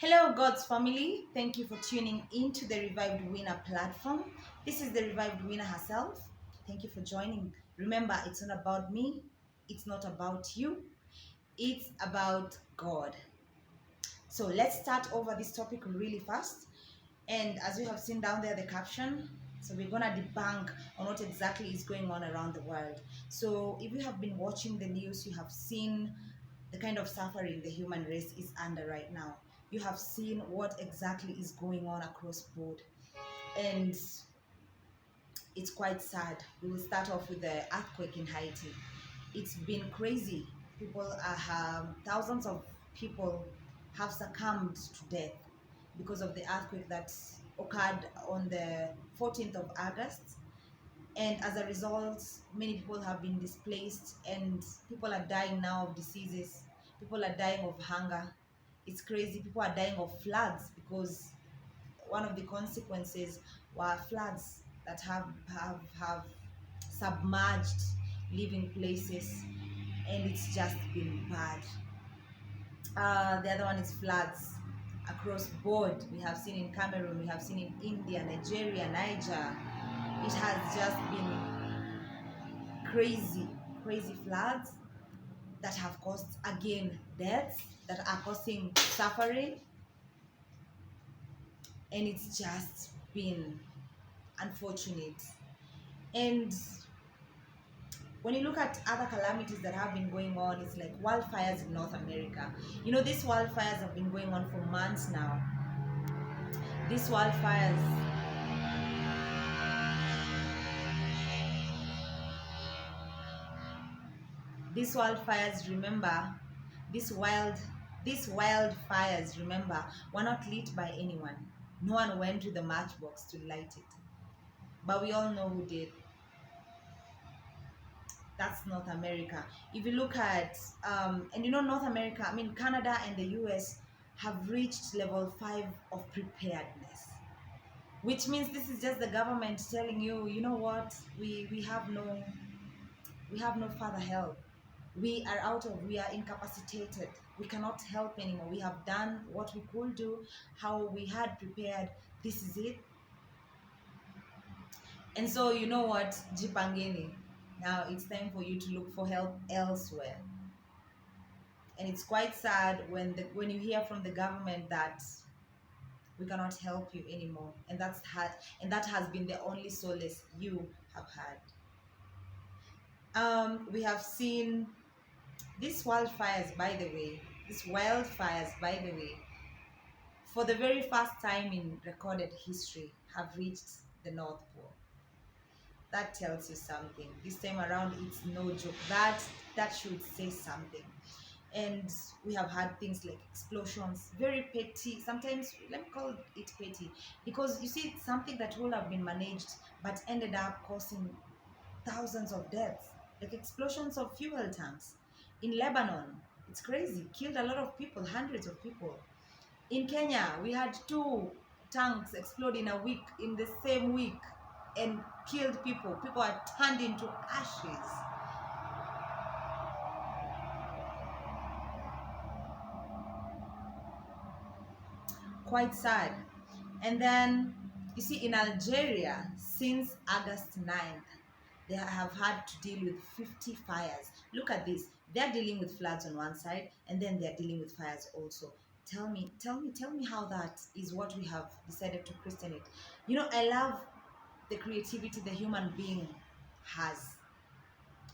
Hello, God's family. Thank you for tuning into the Revived Winner platform. This is the Revived Winner herself. Thank you for joining. Remember, it's not about me, it's not about you, it's about God. So let's start over this topic really fast. And as you have seen down there, the caption. So we're gonna debunk on what exactly is going on around the world. So if you have been watching the news, you have seen the kind of suffering the human race is under right now. You have seen what exactly is going on across board, and it's quite sad. We will start off with the earthquake in Haiti. It's been crazy. Thousands of people have succumbed to death because of the earthquake that occurred on the 14th of August. And as a result, many people have been displaced, and people are dying now of diseases. People are dying of hunger. It's crazy. People are dying of floods because one of the consequences were floods that have submerged living places, and it's just been bad. The other one is floods across board. We have seen in Cameroon, we have seen in India, Nigeria, Niger. It has just been crazy floods that have caused again deaths, that are causing suffering, and it's just been unfortunate. And when you look at other calamities that have been going on, it's like wildfires in North America. You know, these wildfires have been going on for months now. These wildfires, remember, these wildfires, remember, were not lit by anyone. No one went to the matchbox to light it, but we all know who did. That's North America. If you look at and you know, North America, I mean Canada and the US have reached level 5 of preparedness, which means this is just the government telling you, you know what, we have no further help. We are incapacitated. We cannot help anymore. We have done what we could do, how we had prepared. This is it. And so, you know what, jipangeni. Now it's time for you to look for help elsewhere. And it's quite sad when you hear from the government that we cannot help you anymore, and that has been the only solace you have had. We have seen these wildfires, by the way, for the very first time in recorded history, have reached the North Pole. That tells you something. This time around, it's no joke. That should say something. And we have had things like explosions, very petty. Sometimes, let me call it petty, because you see, it's something that would have been managed, but ended up causing thousands of deaths, like explosions of fuel tanks in Lebanon. It's crazy. Killed a lot of people, hundreds of people. In Kenya, we had 2 tanks explode in the same week, and killed people. People are turned into ashes. Quite sad. And then you see, in Algeria, since August 9th, they have had to deal with 50 fires. Look at this. They're dealing with floods on one side, and then they're dealing with fires also. Tell me how that is what we have decided to christen it. You know, I love the creativity the human being has,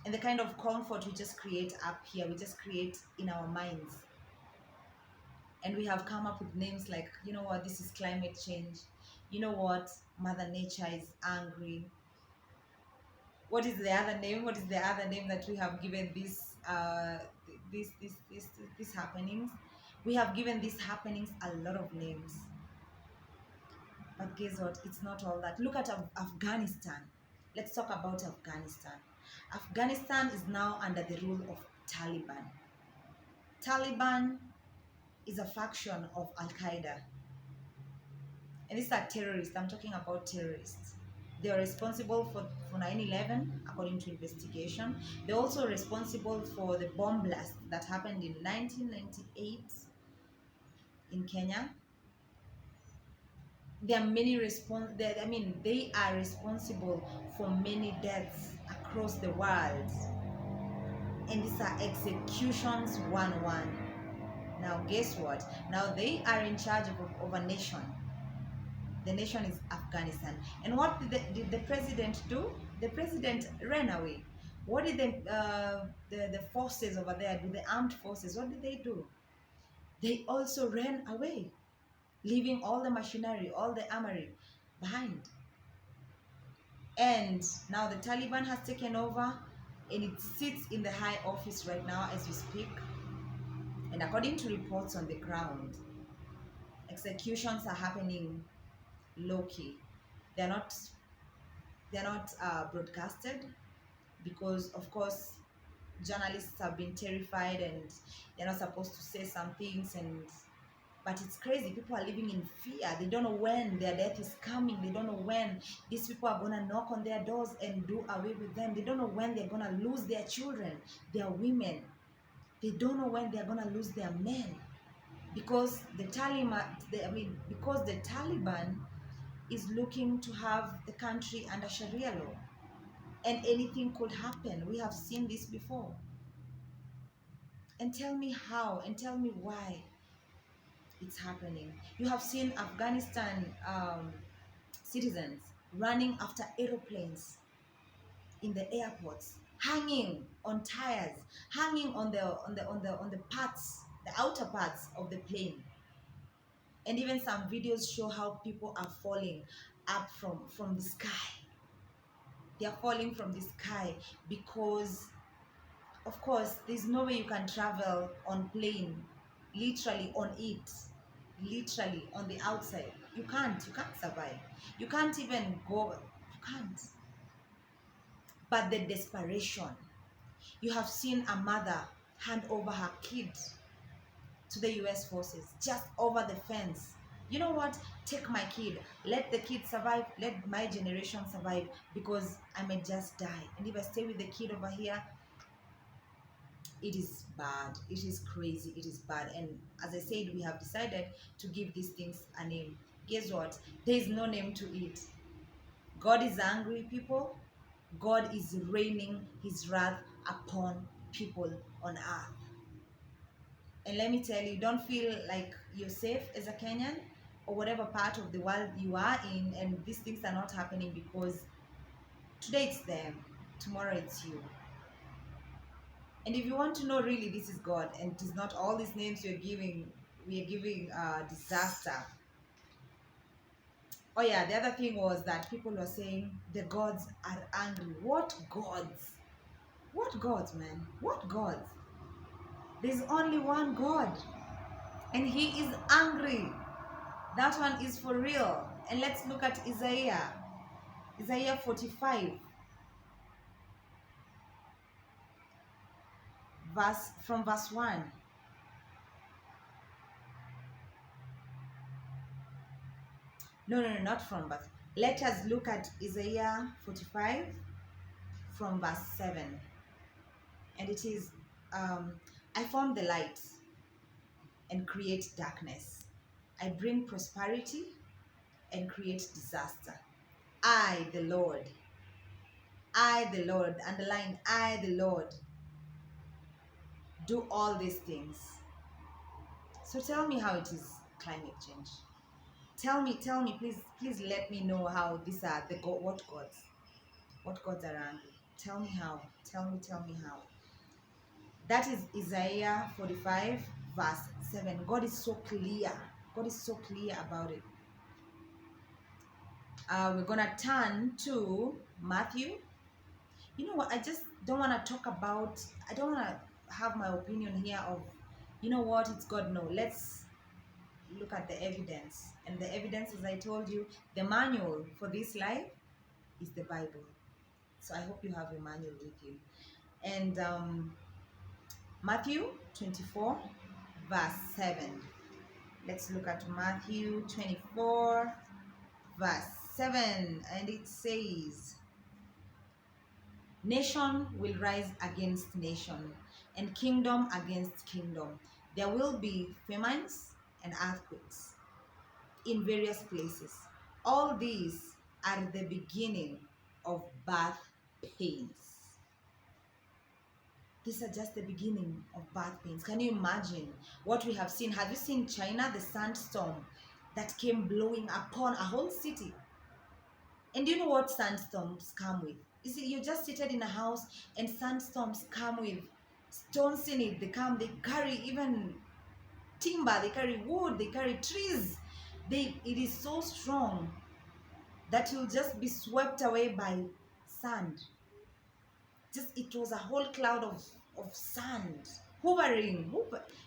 and the kind of comfort we just create up here, we just create in our minds. And we have come up with names like, you know what, this is climate change. You know what, Mother Nature is angry. What is the other name? What is the other name that we have given this happenings? We have given these happenings a lot of names. But guess what? It's not all that. Look at Afghanistan. Let's talk about Afghanistan. Afghanistan is now under the rule of Taliban. Taliban is a faction of Al-Qaeda. And these are terrorists. I'm talking about terrorists. They are responsible for 9/11, according to investigation. They're also responsible for the bomb blast that happened in 1998 in Kenya. There are many they are responsible for many deaths across the world. And these are executions 1-1. Now guess what? Now they are in charge of a nation. The nation is Afghanistan. And what did the president do? The president ran away. What did the forces over there do? The armed forces, what did they do? They also ran away, leaving all the machinery, all the armory behind. And now the Taliban has taken over, and it sits in the high office right now as we speak. And according to reports on the ground, executions are happening low-key. They're not broadcasted because, of course, journalists have been terrified and they're not supposed to say some things. But it's crazy. People are living in fear. They don't know when their death is coming. They don't know when these people are going to knock on their doors and do away with them. They don't know when they're going to lose their children, their women. They don't know when they're going to lose their men. Because the Taliban is looking to have the country under Sharia law. And anything could happen. We have seen this before. And tell me how, and tell me why it's happening. You have seen Afghanistan citizens running after aeroplanes in the airports, hanging on tires, hanging on the parts, the outer parts of the plane. And even some videos show how people are falling up from the sky. They are falling from the sky because, of course, there's no way you can travel on plane, literally on it, literally on the outside. You can't survive. You can't even go, you can't. But the desperation. You have seen a mother hand over her kid to the US forces, just over the fence. You know what? Take my kid. Let the kid survive. Let my generation survive, because I may just die. And if I stay with the kid over here, it is bad. It is crazy. It is bad. And as I said, we have decided to give these things a name. Guess what? There is no name to it. God is angry, people. God is raining his wrath upon people on earth. And let me tell you, don't feel like you're safe as a Kenyan or whatever part of the world you are in, and these things are not happening, because today it's them, tomorrow it's you. And if you want to know really this is God and it is not all these names we are giving disaster. Oh yeah, the other thing was that people were saying the gods are angry. What gods? What gods, man? What gods? There's only one God, and he is angry. That one is for real. And let's look at Isaiah 45, verse 1. No, not from verse. Let us look at Isaiah 45 from verse 7. And it is, I form the light and create darkness. I bring prosperity and create disaster. I, the Lord, underline, I, the Lord, do all these things. So tell me how it is climate change. Tell me, please let me know how these are what gods are angry. Tell me how. Tell me how. That is Isaiah 45 verse 7. God is so clear. God is so clear about it. We're gonna turn to Matthew. You know what? I just don't want to talk about. I don't want to have my opinion here of, you know what, it's God. No, let's look at the evidence. And the evidence, as I told you, the manual for this life is the Bible. So I hope you have a manual with you. And Matthew 24 verse 7. Let's look at Matthew 24 verse 7. And it says, nation will rise against nation, and kingdom against kingdom. There will be famines and earthquakes in various places. All these are the beginning of birth pains. These are just the beginning of birth pains. Can you imagine what we have seen? Have you seen China, the sandstorm that came blowing upon a whole city? And do you know what sandstorms come with? You see, you're just seated in a house and sandstorms come with stones in it. They carry even timber, they carry wood, they carry trees. It is so strong that you'll just be swept away by sand. Just it was a whole cloud of sand hovering,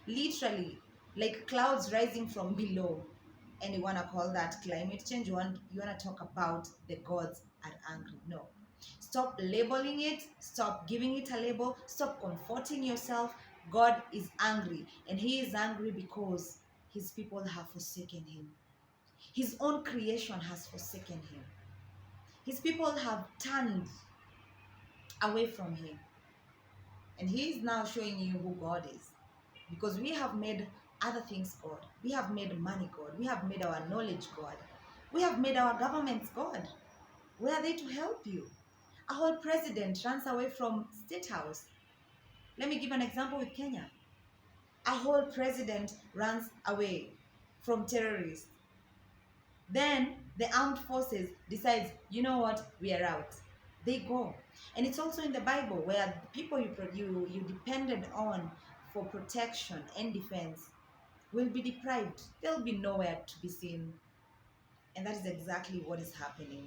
literally like clouds rising from below. And you want to call that climate change? You want to talk about the gods are angry? No. Stop labeling it. Stop giving it a label. Stop comforting yourself. God is angry, and he is angry because his people have forsaken him. His own creation has forsaken him. His people have turned away from him. And he is now showing you who God is. Because we have made other things God. We have made money God. We have made our knowledge God. We have made our governments God. Where are they to help you? A whole president runs away from State House. Let me give an example with Kenya. A whole president runs away from terrorists. Then the armed forces decides, you know what, we are out. They go. And it's also in the Bible where the people you depended on for protection and defense will be deprived. They'll be nowhere to be seen. And that is exactly what is happening.